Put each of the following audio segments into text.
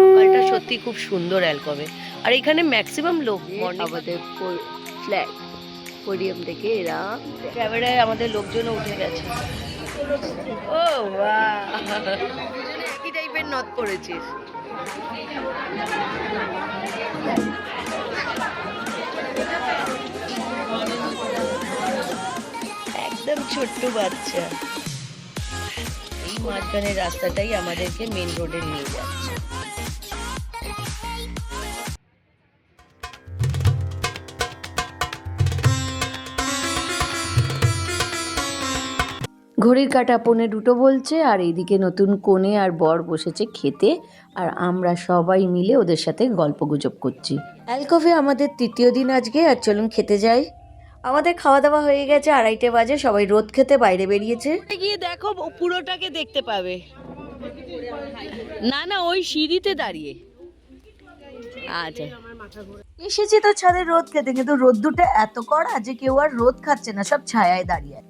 সকালটা সত্যি খুব সুন্দর অ্যালকবে। আর এখানে ম্যাক্সিমাম লোক আমাদের ফ্ল্যাট পোডিয়াম থেকে এরা ক্যামেরায় আমাদের লোকজনও উঠে গেছে। ও বাহ, দুজনে একই টাইপের নথ পড়েছিস। একদম ছোট্ট বাচ্চা। এই মাঝখানের রাস্তাটাই আমাদেরকে মেন রোডে নিয়ে যাচ্ছে। ঘড়ির কাঁটা 1:45 বলছে, আর এইদিকে নতুন কনে আর বর বসেছে খেতে, আর আমরা সবাই মিলে ওদের সাথে গল্পগুজব করছি। অ্যালকভে আমাদের তৃতীয় দিন আজকে, আর চলুন খেতে যাই। আমাদের খাওয়া দাওয়া হয়ে গেছে, 2:30 বাজে, সবাই রোদ খেতে বাইরে বেরিয়েছে। গিয়ে দেখো পুরোটাকে দেখতে পাবে। না না, ওই সিঁড়িতে দাঁড়িয়ে। আচ্ছা, এসেছি তো ছাদে রোদ খেতে, কিন্তু রোদ্দুরটা এত কড়া যে কেউ আর রোদ খাচ্ছে না, সব ছায়ায় দাঁড়িয়ে।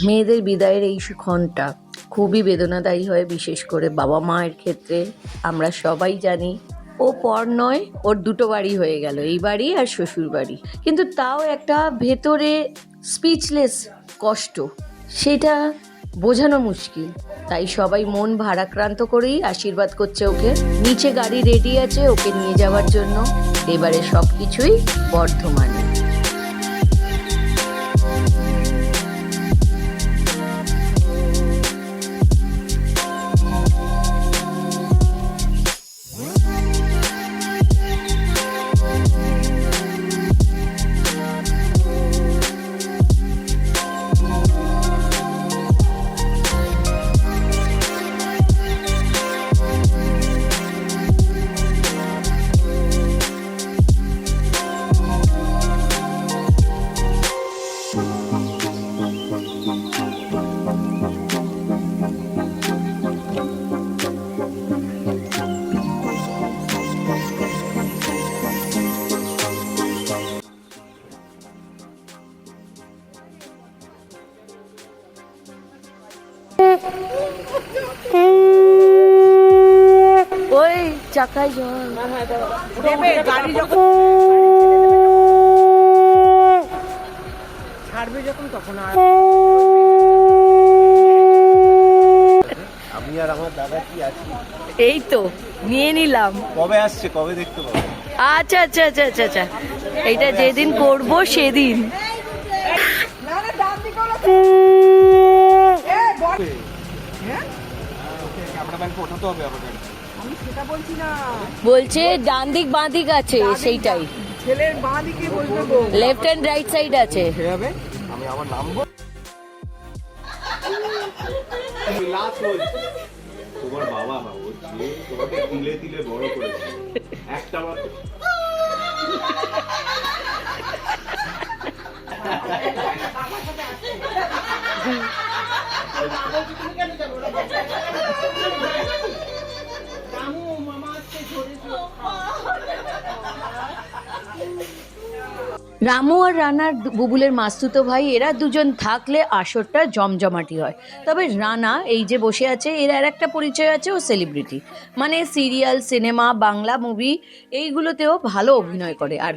মেয়েদের বিদায়ের এই ক্ষণটা খুবই বেদনাদায়ী হয়, বিশেষ করে বাবা মায়ের ক্ষেত্রে। আমরা সবাই জানি ও পর নয়, ওর দুটো বাড়ি হয়ে গেল, এই বাড়ি আর শ্বশুর বাড়ি, কিন্তু তাও একটা ভেতরে স্পিচলেস কষ্ট, সেটা বোঝানো মুশকিল। তাই সবাই মন ভারাক্রান্ত করেই আশীর্বাদ করছে ওকে। নিচে গাড়ি রেডি আছে ওকে নিয়ে যাওয়ার জন্য। এবারে সব কিছুই বর্ধমানে। ওই চাকায় জল গাড়ি যখন ছাড়বে যখন তখন আর আমি আর আমার দাদা কি আছি, এই তো নিয়ে নিলাম। কবে আসছে, কবে দেখতে পাবো? আচ্ছা আচ্ছা আচ্ছা আচ্ছা আচ্ছা, এইটা যেদিন করব সেদিন। বলছে ডান দিক বাঁ দিক আছে, সেইটাই ছেলের বাঁ দিকে বলবে গো, লেফট এন্ড রাইট সাইড আছে। আমি আমার নামবো। তোমার বাবা বলছে তোমাকে তিলে তিলে বড় করেছে, একটা মাত্র রামু আর রানার বুবুলের মাস্তুতো ভাই, এরা দুজন থাকলে আসরটা জমজমাটি হয়। তবে রানা এই যে বসে আছে, এর আর একটা পরিচয় আছে, ও সেলিব্রিটি, মানে সিরিয়াল, সিনেমা, বাংলা মুভি এইগুলোতেও ভালো অভিনয় করে। আর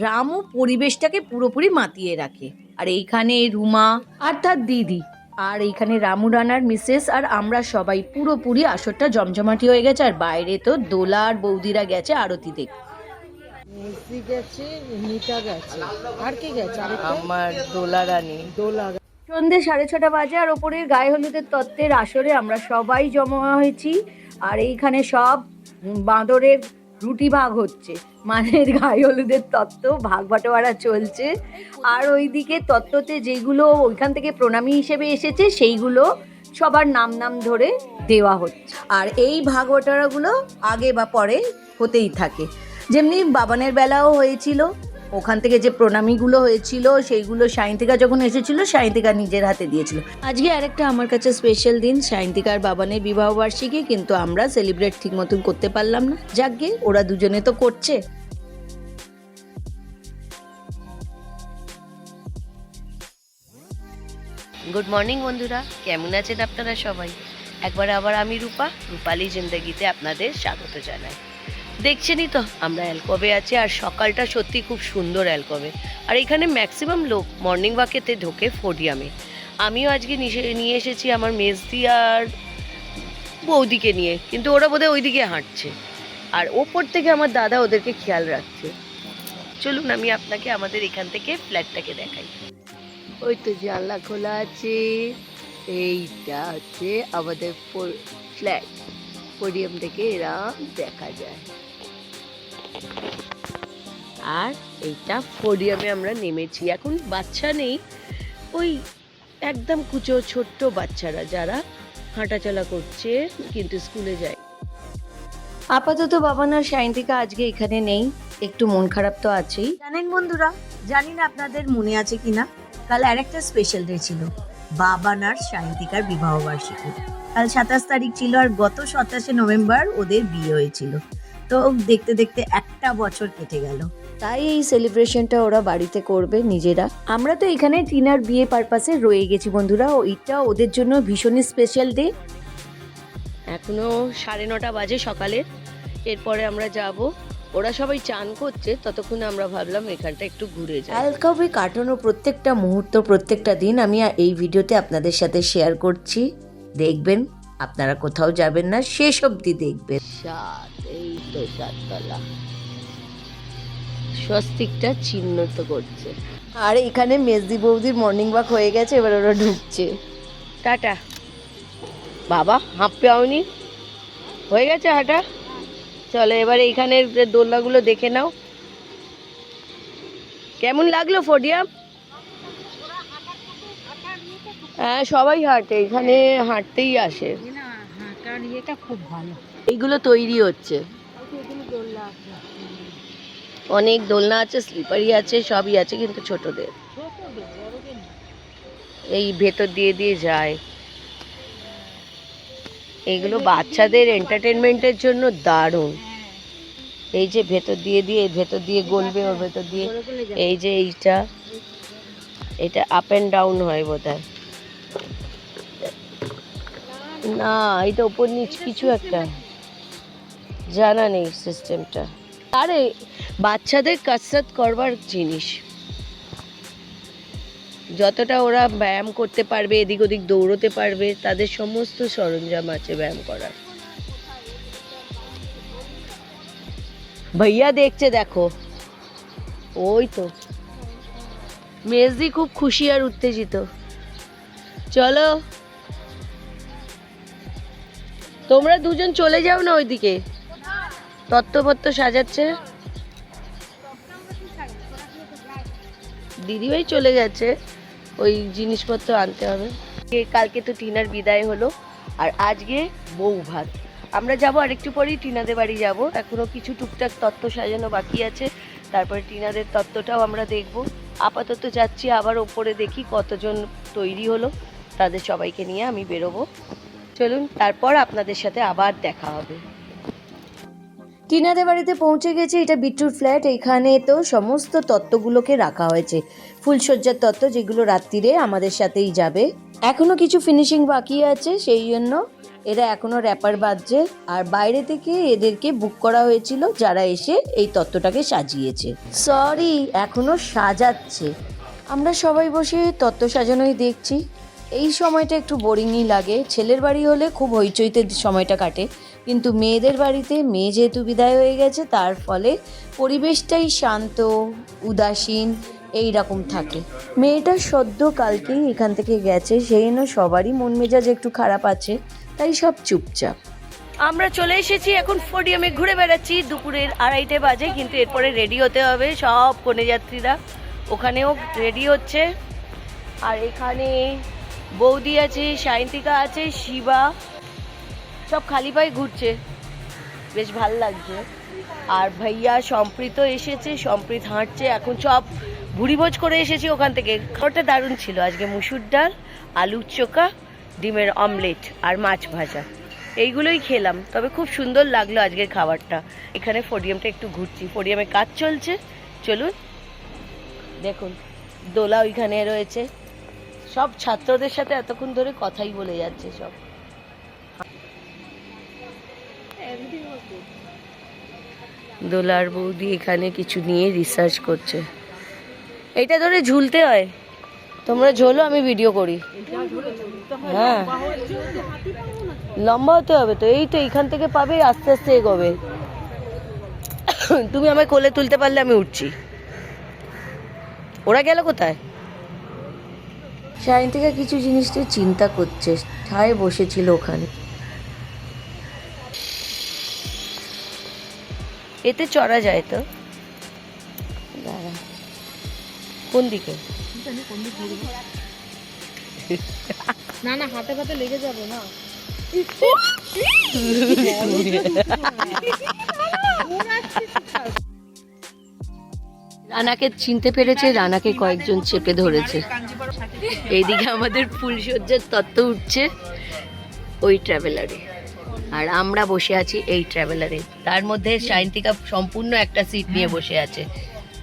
রামু পরিবেশটাকে পুরোপুরি মাতিয়ে রাখে। আর এইখানে রুমা আর তার দিদি, আর এইখানে রামু, রানার মিসেস, আর আমরা সবাই পুরোপুরি আসরটা জমজমাটি হয়ে গেছে। আর বাইরে তো দোলা আর বৌদিরা গেছে আরতি দেখতে। মেসি গেছে, নিতা গেছে, আর কে গেছে? আমার দোলা রানী। দোলা সন্ধ্যে 6:30 বাজে, আর ওপরের গায়ে হলুদের তত্ত্বের আসরে আমরা সবাই জমা হয়েছি। আর এইখানে সব বাঁদরের রুটি ভাগ হচ্ছে, মানে গায়ে হলুদের তত্ত্ব ভাগ বাটোয়ারা চলছে। আর ওইদিকে তত্ত্বতে যেগুলো ওইখান থেকে প্রণামী হিসেবে এসেছে, সেইগুলো সবার নাম নাম ধরে দেওয়া হচ্ছে। আর এই ভাগ বাটোয়ারাগুলো আগে বা পরে হতেই থাকে, যেমনি বাবানের বেলাও হয়েছিল। ওখান থেকে যে প্রণামীগুলো হয়েছিল সেইগুলো সায়ন্তিকা যখন এসেছিল, সায়ন্তিকা নিজের হাতে দিয়েছিল। আজকে আরেকটা আমার কাছে স্পেশাল দিন, সায়ন্তিকার বাবানের বিবাহবার্ষিকী, কিন্তু আমরা সেলিব্রেট ঠিক মতন করতে পারলাম না। যাকগে, ওরা দুজনে তো করছে। গুড মর্নিং বন্ধুরা, কেমন আছেন আপনারা সবাই? একবার আবার আমি রূপালী জিন্দগিতে আপনাদের স্বাগত জানাই। দেখছেনই তো আমরা অ্যালকবে আছি, আর সকালটা সত্যি খুব সুন্দর অ্যালকবে। আর এখানে ম্যাক্সিমাম লোক মর্নিং ওয়াকেতে ঢোকে ফোডিয়ামে। আমিও আজকে নিয়ে এসেছি আমার মেজদি আর বৌদিকে নিয়ে, কিন্তু ওরা বোধহয় ওইদিকে হাঁটছে, আর ওপর থেকে আমার দাদা ওদেরকে খেয়াল রাখছে। চলুন আমি আপনাকে আমাদের এখান থেকে ফ্ল্যাটটাকে দেখাই। ওই তো জানলা খোলা আছে, এইটা হচ্ছে আমাদের ফ্ল্যাট। পোডিয়াম থেকে এরম দেখা যায়, আর এইটা পোডিয়ামে আমরা নেমেছি। এখন বাচ্চা নেই, ওই একদম কুচো ছোট্ট বাচ্চারা যারা হাঁটাচলা করছে কিন্তু স্কুলে যায়। আপাতত বাবান আর সায়ন্তিকা আজকে এখানে নেই, একটু মন খারাপ তো আছেই। জানেন বন্ধুরা, জানি না আপনাদের মনে আছে কিনা, কাল আরেকটা স্পেশাল ডে ছিল, বাবান আর সায়ন্তিকার বিবাহ বার্ষিকী। কাল 27 তারিখ ছিল, আর গত 27 নভেম্বর ওদের বিয়ে হয়েছিল। তো দেখতে দেখতে একটা বছর কেটে গেল। তাই এই সেলিব্রেশনটা ওরা বাড়িতে করবে নিজেরা। আমরা তো এখানে টিনার বিয়ে পারপাসে রয়ে গেছি বন্ধুরা, ওইটা ওদের জন্য ভীষণই স্পেশাল ডে। এখনো 9:30 বাজে সকালে, এরপরে আমরা যাব। ওরা সবাই চান করছে, ততক্ষণে আমরা ভাবলাম এখানটা একটু ঘুরে যাই। অ্যালকবে কাটানো প্রত্যেকটা মুহূর্ত, প্রত্যেকটা দিন আমি এই ভিডিওতে আপনাদের সাথে শেয়ার করছি। দেখবেন, আপনারা কোথাও যাবেন না, শেষ অবধি দেখবেন। এই তো 7তলা স্বস্তিকটা চিহ্নিত করছে। আর এখানে মেজদি বৌদির মর্নিং ওয়াক হয়ে গেছে, এবার ওরা ঢুকছে। টাটা বাবা, হাঁপ পাওনি, হয়ে গেছে হাঁটা। চলো এবার এইখানের দোলনাগুলো দেখে নাও, কেমন লাগলো ফোডিয়াম? হ্যাঁ, সবাই হাঁটে এখানে, হাঁটতেই আসে। হাঁটার ইয়েটা খুব ভালো। এইগুলো তৈরি হচ্ছে, অনেক দোলনা আছে, স্লিপারি আছে, সবই আছে, কিন্তু ছোটদের। এই ভেতর দিয়ে দিয়ে যায়, এইগুলো বাচ্চাদের এন্টারটেনমেন্টের জন্য দারুণ। এই যে ভেতর দিয়ে গলবে, ওর ভেতর দিয়ে এই যে এটা আপ অ্যান্ড ডাউন হয় বোধহয়, না এটা উপর নিচ কিছু একটা, জানা নেই সিস্টেমটা। আরে বাচ্চাদের কসরত করবার জিনিস, যতটা ওরা ব্যায়াম করতে পারবে, এদিক ওদিক দৌড়তে পারবে, তাদের সমস্ত সরঞ্জাম আছে ব্যায়াম করার। ভাইয়া দেখছে, দেখো ওই তো মেজদি খুব খুশি আর উত্তেজিত। চলো তোমরা দুজন চলে যাও না ওইদিকে, তত্ত্বপত্র সাজাচ্ছে। দিদিভাই চলে গেছে, ওই জিনিসপত্র আনতে হবে। কালকে তো টিনার বিদায় হলো, আর আজকে বউ ভাত। আমরা যাব আরেকটু পরেই টিনাদের বাড়ি যাব, এখনো কিছু টুকটাক তত্ত্ব সাজানো বাকি আছে, তারপরে টিনাদের তত্ত্বটাও আমরা দেখব। আপাতত যাচ্ছি, আবার ওপরে দেখি কতজন তৈরি হলো, তাদের সবাইকে নিয়ে আমি বেরোবো। চলুন, তারপর আপনাদের সাথে আবার দেখা হবে। টিনাদের বাড়িতে পৌঁছে গেছে, এটা বিট্টুর ফ্ল্যাট। এখানে তো সমস্ত তত্ত্বগুলোকে রাখা হয়েছে, ফুলসজ্জার তত্ত্ব, যেগুলো রাত্রিরে আমাদের সাথেই যাবে। এখনো কিছু ফিনিশিং বাকি আছে, সেই জন্য এরা এখনো র্যাপার বাজছে, আর বাইরে থেকে এদেরকে বুক করা হয়েছিল যারা এসে এই তত্ত্বটাকে সাজিয়েছে। সরি, এখনো সাজাচ্ছে। আমরা সবাই বসে তত্ত্ব সাজানোই দেখছি। এই সময়টা একটু বোরিংই লাগে। ছেলের বাড়ি হলে খুব হইচইতে সময়টা কাটে, কিন্তু মেয়েদের বাড়িতে মেয়ে যেহেতু বিদায় হয়ে গেছে, তার ফলে পরিবেশটাই শান্ত, উদাসীন এই রকম থাকে। মেয়েটা সদ্য কালকেই এখান থেকে গেছে, সেই জন্য সবারই মন মেজাজ একটু খারাপ আছে, তাই সব চুপচাপ। আমরা চলে এসেছি, এখন ফোডিয়ামে ঘুরে বেড়াচ্ছি। দুপুরের 2:30 বাজে, কিন্তু এরপরে রেডি হতে হবে। সব কনেযাত্রীরা ওখানেও রেডি হচ্ছে, আর এখানে বৌদি আছে, সায়ন্তিকা আছে, শিবা, সব খালি পায়ে ঘুরছে, বেশ ভাল লাগছে। আর ভাইয়া সম্প্রীত এসেছে, সম্প্রীত হাঁটছে। এখন সব ভুড়িভোজ করে এসেছি ওখান থেকে। খাবারটা দারুণ ছিল আজকে, মুসুর ডাল, আলুর চোখা, ডিমের অমলেট আর মাছ ভাজা, এইগুলোই খেলাম। তবে খুব সুন্দর লাগলো আজকের খাবারটা। এখানে ফোডিয়ামটা একটু ঘুরছি, ফোডিয়ামে কাজ চলছে। চলুন দেখুন, দোলা ওইখানে রয়েছে, সব ছাত্রদের সাথে এতক্ষণ ধরে কথাই বলে যাচ্ছে সব। দোলার বৌদি এখানে কিছু নিয়ে রিসার্চ করছে। এটা ধরে ঝুলতে হয়, তোমরা ঝোলো, আমি ভিডিও করি। হ্যাঁ লম্বা হতে হবে তো, এই তো এইখান থেকে পাবে, আস্তে আস্তে এগোবে। তুমি আমায় কোলে তুলতে পারলে আমি উঠছি। ওরা গেল কোথায়? সায়ন্তিকা কিছু জিনিসটা চিন্তা করছে, ঠায় বসেছিল ওখানে। এতে চড়া যায় তো? দাঁড়া, কোন দিকে? না না, হাতে পাতে লেগে যাবে না। রানাকে চিনতে পেরেছে, রানাকে কয়েকজন চেপে ধরেছে। এইদিকে আমাদের ফুলসজ্জার তত্ত্ব উঠছে ওই ট্রাভেলারে, আর আমরা বসে আছি এই ট্রাভেলারে। তার মধ্যে সায়ন্তিকা সম্পূর্ণ একটা সিট নিয়ে বসে আছে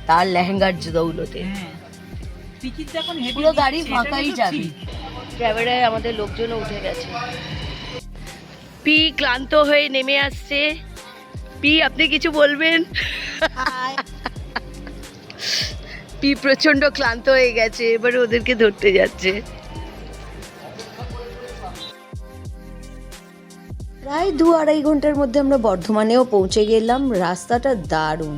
তার লেহেঙ্গার দৌলতে। পুরো গাড়ি ফাঁকাই যাবে। ট্রাভেলারে আমাদের লোকজনও উঠে গেছে। পি ক্লান্ত হয়ে নেমে আসছে। পি, আপনি কিছু বলবেন? পি প্রচন্ড ক্লান্ত হয়ে গেছে, এবারে ওদেরকে ধরতে যাচ্ছে। প্রায় 2-2.5 ঘন্টার মধ্যে আমরা বর্ধমানেও পৌঁছে গেলাম। রাস্তাটা দারুণ,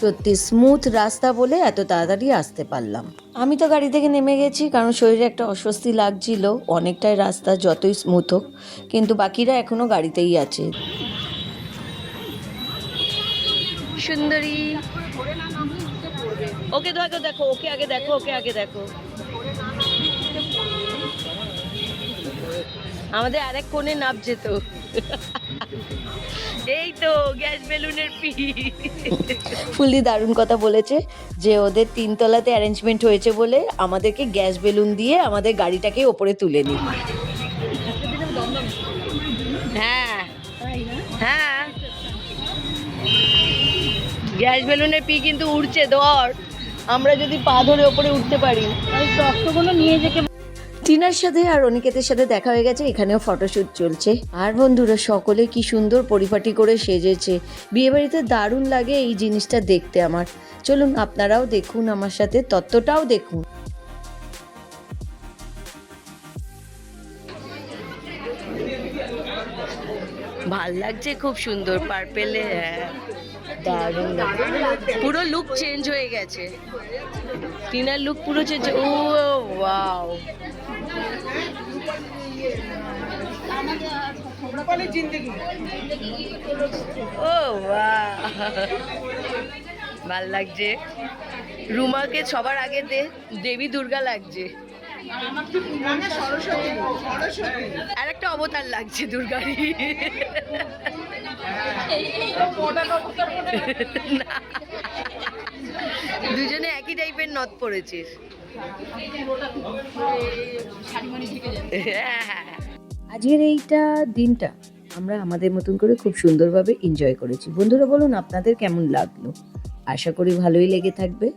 সত্যি স্মুথ রাস্তা বলে এত তাড়াতাড়ি আসতে পারলাম। আমি তো গাড়ি থেকে নেমে গেছি, কারণ শরীরে একটা অস্বস্তি লাগছিল। অনেকটাই রাস্তা, যতই স্মুথ হোক, কিন্তু বাকিরা এখনো গাড়িতেই আছে। সুন্দরী, ওকে দেখো, দেখো ওকে আগে দেখো, ওকে আগে দেখো। আমাদের আরেক কোণে নামছে তো। এই তো গ্যাস বেলুনের পি। ফুলদি দারুণ কথা বলেছে যে ওদের 3 তলাতে অ্যারেঞ্জমেন্ট হয়েছে বলে আমাদেরকে গ্যাস বেলুন দিয়ে আমাদের গাড়িটাকে ওপরে তুলে নিই। হ্যাঁ হ্যাঁ, গ্যাস বেলুনের পি কিন্তু উড়ছে, ধর আমরা যদি পা ধরে ওপরে উঠতে পারি। রক্তগুলো নিয়ে যেতে। টিনার সাথে আর অনিকেতের সাথে দেখা হয়ে গেছে, এখানেও ফটোশ্যুট চলছে। আর বন্ধুরা সকলে কি সুন্দর পরিপাটি করে সেজেছে। বিয়েবাড়িতে দারুণ লাগে এই জিনিসটা দেখতে আমার। চলুন আপনারাও দেখুন, আমার সাথে তত্ত্বটাও দেখুন। ভাল লাগছে, খুব সুন্দর পার্পেলে। হ্যাঁ দারুণ, পুরো লুক চেঞ্জ হয়ে গেছে। টিনার লুক পুরো চেঞ্জ। ও ওয়াও, ও বাহ, ভাল লাগছে। রুমাকে সবার আগে দেবী দুর্গা লাগছে, আর একটা অবতার লাগছে দুর্গারই। দুজনে একই টাইপের নথ পরেছিস। আজকের এইটা দিনটা আমরা আমাদের মতন করে খুব সুন্দরভাবে এনজয় করেছি। বন্ধুরা বলুন আপনাদের কেমন লাগলো? আশা করি ভালোই লেগে থাকবে।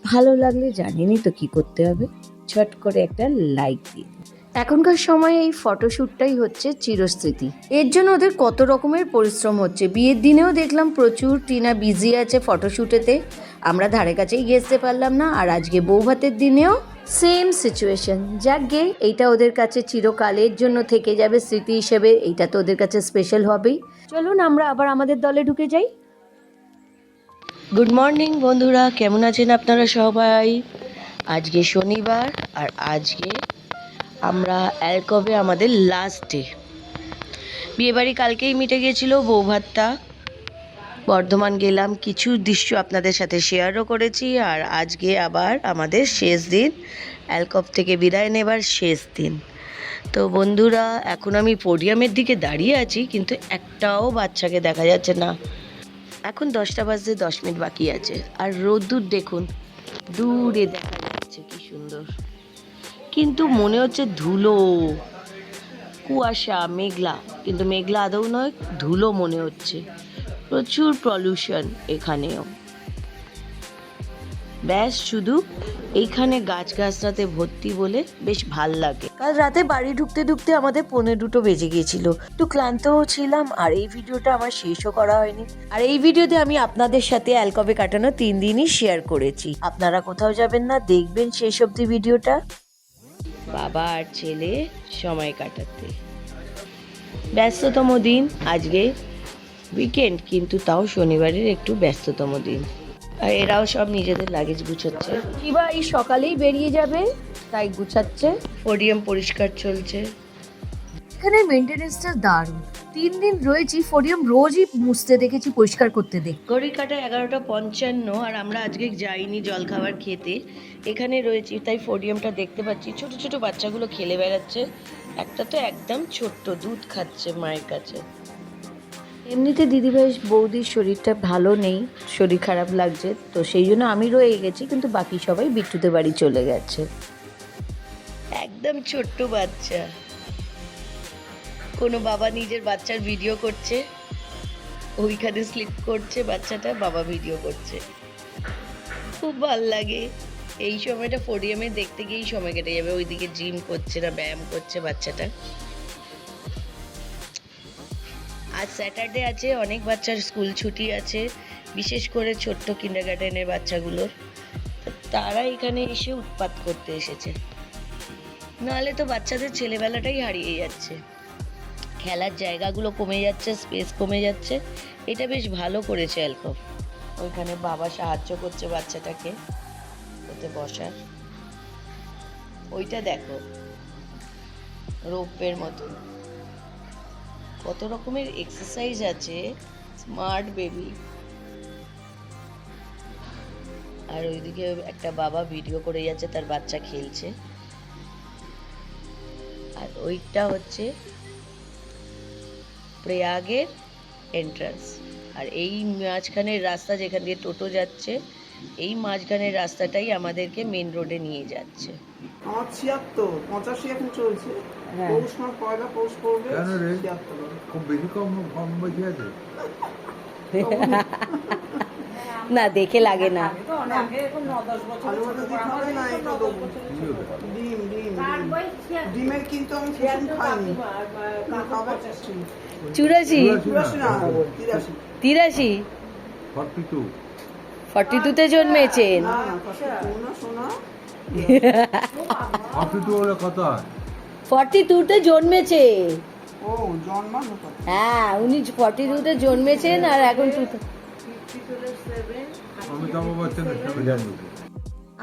ভালো লাগলে জানেনই তো কি করতে হবে, ছট করে একটা লাইক দিয়ে দিন। এখনকার সময়ে এই ফটোশ্যুটটাই হচ্ছে চিরস্মৃতি। এর জন্য ওদের কত রকমের পরিশ্রম হচ্ছে। বিয়ের দিনেও দেখলাম প্রচুর টিনা বিজি আছে ফটোশ্যুটেতে, আমরা ধারে কাছেই ঘেঁচতে পারলাম না। আর আজকে বৌভাতের দিনেও সেম সিচুয়েশন। যাক গে, এইটা ওদের কাছে চিরকালের জন্য থেকে যাবে স্মৃতি হিসেবে। এইটা তো ওদের কাছে স্পেশাল হবেই। চলুন আমরা আবার আমাদের দলে ঢুকে যাই। গুড মর্নিং বন্ধুরা, কেমন আছেন আপনারা সবাই? আজকে শনিবার, আর আজকে আমরা অ্যালকবে আমাদের লাস্ট ডে। বিয়েবাড়ি কালকেই মিটে গেছিলো, বৌভাতটা বর্ধমান গেলাম, কিছু দৃশ্য আপনাদের সাথে শেয়ারও করেছি। আর আজকে আবার আমাদের শেষ দিন, অ্যালকব থেকে বিদায় নেবার শেষ দিন। তো বন্ধুরা এখন আমি পোডিয়ামের দিকে দাঁড়িয়ে আছি, কিন্তু একটাও বাচ্চাকে দেখা যাচ্ছে না। এখন 10টা বাজতে 10 মিনিট বাকি আছে, আর রোদ্দুর দেখুন, দূরে দেখা যাচ্ছে কি সুন্দর, কিন্তু মনে হচ্ছে ধুলো, কুয়াশা, মেঘলা, কিন্তু মেঘলা আদৌ নয়, ধুলো মনে হচ্ছে। প্রচুর পলিউশন এখানেও। ব্যাস শুধু এইখানে গাছগাছরাতে ভর্তি বলে বেশ ভাল লাগে। কাল রাতে বাড়ি ঢুকতে ঢুকতে আমাদের 1:45 বেজে গিয়েছিল। একটু ক্লান্তও ছিলাম আর এই ভিডিওটা আমার শেষও করা হয়নি। আর এই ভিডিওতে আমি আপনাদের সাথে অ্যালকবে কাটানো 3 দিনই শেয়ার করেছি। আপনারা কোথাও যাবেন না, দেখবেন শেষ অবধি ভিডিওটা। বাবা আর ছেলে সময় কাটাতে ব্যস্ততম দিন আজকে, উইকেন্ড কিন্তু তাও শনিবারের একটু ব্যস্ততম দিন। আর এরাও সব নিজেদের লাগেজ গুছাচ্ছে। কিবা এই সকালেই বেরিয়ে যাবে, তাই গুছাচ্ছে। পোডিয়াম পরিষ্কার চলছে। এখানে মেনটেনেন্সটা দারুণ। 3 দিন রয়েছি, ফোডিয়াম রোজই মুছতে দেখেছি, পরিষ্কার করতে দেখ। ঘড়ির কাটা 11:55 আর আমরা আজকে যাইনি জলখাবার খেতে, এখানে রয়েছি। তাই ফোডিয়ামটা দেখতে পাচ্ছি, ছোট ছোট বাচ্চাগুলো খেলে বেড়াচ্ছে। একটা তো একদম ছোট্ট, দুধ খাচ্ছে মায়ের কাছে। এমনিতে দিদিভাই বৌদির শরীরটা ভালো নেই, শরীর খারাপ লাগছে, তো সেই জন্য আমি রয়ে গেছি, কিন্তু বাকি সবাই বিট্টুদের বাড়ি চলে গেছে। একদম ছোট্ট বাচ্চা। কোনো বাবা নিজের বাচ্চার ভিডিও করছে, ওইখানে স্লিপ করছে বাচ্চাটা, বাবা ভিডিও করছে। খুব ভাল লাগে এই সময়টা। ফোডিয়ামে দেখতে গিয়েই সময় কেটে যাবে। ওইদিকে জিম করছে না ব্যায়াম করছে বাচ্চাটা। আজ স্যাটারডে আছে, অনেক বাচ্চার স্কুল ছুটি আছে, বিশেষ করে ছোট্ট কিন্ডারগার্টেনের বাচ্চাগুলোর। তারা এখানে এসে উৎপাত করতে এসেছে, নাহলে তো বাচ্চাদের ছেলেবেলাটাই হারিয়ে যাচ্ছে। খেলার জায়গাগুলো কমে যাচ্ছে, স্পেস কমে যাচ্ছে। এটা বেশ ভালো করেছে অ্যালকভ। ওইখানে বাবা সাহায্য করছে বাচ্চাটাকে ওতে বসার। ওইটা দেখো, রোপের মতো কত রকমের এক্সারসাইজ আছে। Smart baby. আর ওইদিকে একটা বাবা ভিডিও করে যাচ্ছে, তার বাচ্চা খেলছে। আর ওইটা হচ্ছে প্রয়াগের এন্ট্রান্স। আর এই মাঝখানের রাস্তা যেখান দিয়ে টোটো যাচ্ছে, এই মাঝখানের রাস্তাটাই আমাদেরকে মেন রোডে নিয়ে যাচ্ছে। আমার 76, 85 এখন চলছে। পৌষ মাস পয়লা পৌষ পড়বে। কেন রে? 76 খুব বেশি কম বেশি আছে। না, দেখে লাগে না। ভালো মতো দিতে হবে না, একটু দেবো। ডিম ডিম ডিমের কিন্তু আমি কিছু খাইনি। খাবার 84, 84 না 83 83, 42 42-তে জন্মেছেন। না না 42 না শোনা। 42 হলে কত হয়? 42-তে জন্মেছে। ও জন্মানো কত? হ্যাঁ, উনি 42-তে জন্মেছেন আর এখন অমিতাভ বচ্চনের সঙ্গে জানি।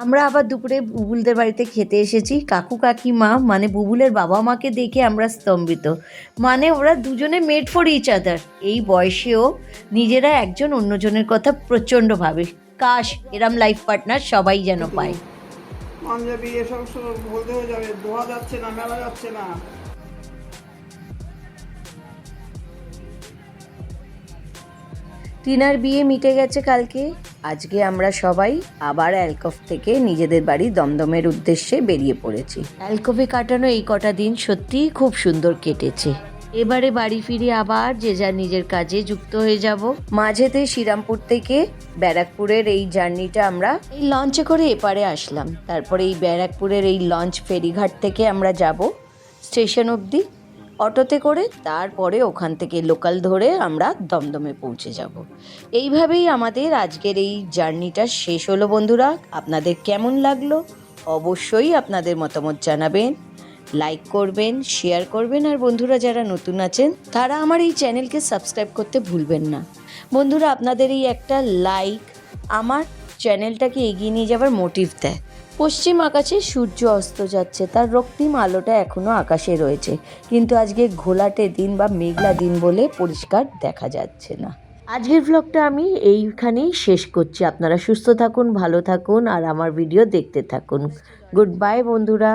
আমরা আবার দুপুরে বুবুলদের বাড়িতে খেতে এসেছি। কাকু কাকিমা মানে বুবুলের বাবা মাকে দেখে আমরা স্তম্ভিত। মানে ওরা দুজনে মেড ফর ইচ আদার। এই বয়সেও নিজেরা একজন অন্যজনের কথা প্রচণ্ড ভাবে। কাশ এরম লাইফ পার্টনার সবাই যেন পায়। পাঞ্জাবি এসব বলতে হয়ে যাবে, ধোয়া যাচ্ছে না, মেলা যাচ্ছে না। টিনার বিয়ে মিটে গেছে কালকে। আজকে আমরা সবাই আবার অ্যালকভ থেকে নিজেদের বাড়ি দমদমের উদ্দেশ্যে বেরিয়ে পড়েছি। অ্যালকভে কাটানো এই কটা দিন সত্যিই খুব সুন্দর কেটেছে। এবারে বাড়ি ফিরে আবার যে যার নিজের কাজে যুক্ত হয়ে যাব। মাঝেতে শ্রীরামপুর থেকে ব্যারাকপুরের এই জার্নিটা আমরা এই লঞ্চে করে এপারে আসলাম। তারপরে এই ব্যারাকপুরের এই লঞ্চ ফেরিঘাট থেকে আমরা যাব স্টেশন অবধি অটোতে করে, তারপরে ওখান থেকে লোকাল ধরে আমরা দমদমে পৌঁছে যাব। এইভাবেই আমাদের আজকের এই জার্নিটা শেষ হলো বন্ধুরা। আপনাদের কেমন লাগলো অবশ্যই আপনাদের মতামত জানাবেন, লাইক করবেন, শেয়ার করবেন। আর বন্ধুরা যারা নতুন আছেন তারা আমার এই চ্যানেলকে সাবস্ক্রাইব করতে ভুলবেন না। বন্ধুরা আপনাদের এই একটা লাইক আমার চ্যানেলটাকে এগিয়ে নিয়ে যাওয়ার মোটিভ দেয়। পশ্চিম আকাশে সূর্য অস্ত যাচ্ছে, তার রক্তিম আলোটা এখনও আকাশে রয়েছে, কিন্তু আজকে ঘোলাটে দিন বা মেঘলা দিন বলে পরিষ্কার দেখা যাচ্ছে না। আজকের ব্লগটা আমি এইখানেই শেষ করছি। আপনারা সুস্থ থাকুন, ভালো থাকুন আর আমার ভিডিও দেখতে থাকুন। গুড বাই বন্ধুরা।